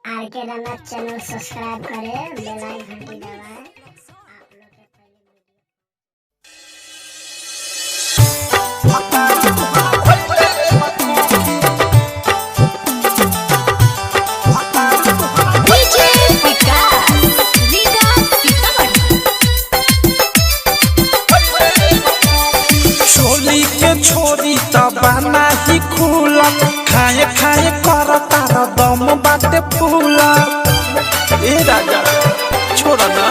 RK राना channel subscribe करें, बेल icon घंटी दबाएं। छोरी तबाना ही खुला खाए खाए कर तार दम बाटे फूला। ए राजा छोड़ा ना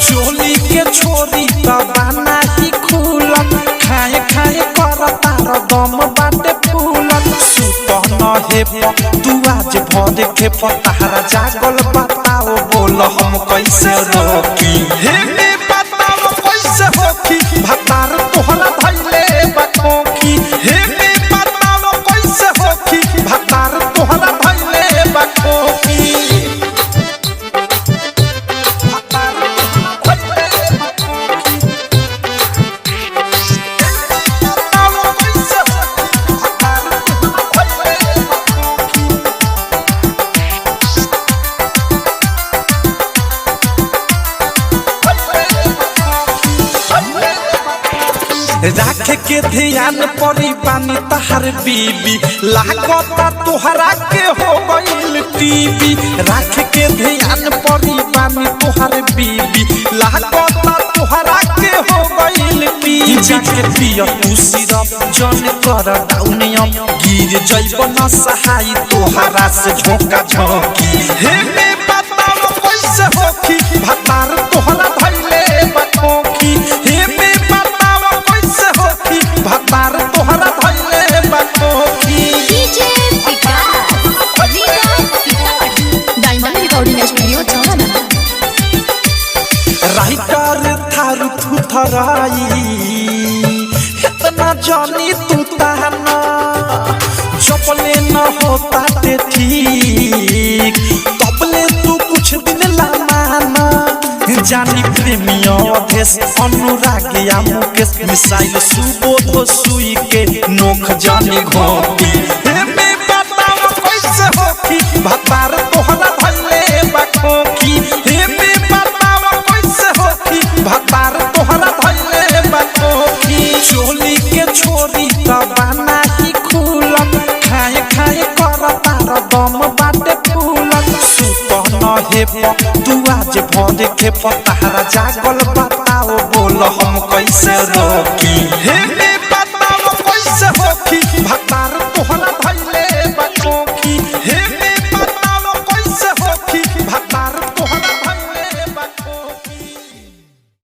चोली के छोरी तबाना ही खुला खाए खाए कर तार दम बाटे फूला। सुत न हे तू आज भर के पतारा जागल बताओ बोल हम कैसे रोकी हे बताओ कैसे होकी भतार तोहरा धैले बाकोकी हे बताओ कैसे होकी भतार तोहरा धैले बाकोकी। राख के ध्यान परी पानी तहार बीबी लागता तोहरा के हो गइल टीवी। राख के ध्यान परी पानी तोहर बीबी लागता तोहरा के हो गइल टीवी। जाके पिया तू सिरप जन कर डाउनियम गिर जइब न सहाय तोहरा से झोंका झोंकी हे बताओ कैसे होकी भतार तोहरा धैले बाकोकी हे भतार तोहरा धैले बाकोकी। डीजे विकास डायमंड रिकॉर्डिंग स्टूडियो चौराहा। राइटर थारू थुथराई इतना जानी तू ताना चपले न होता ते ठीक तबले तू कुछ दिन ला माना। जानी प्रेमियों देश अनुराग या मुकेश मिसाइल सुबोध सुई के नोख जानी घोटी हे बताओ कैसे होकी भतार तोहरा धैले बाकोकी हे बताओ कैसे होकी भतार तोहरा धैले बाकोकी। चोली के छोरी तबाना ही खुलम खाए खाए कर तार दम बाटे फूलम। सुत न हे तू आज भर के पतारा जागल बताओ बोल हम कैसे रोकी हे।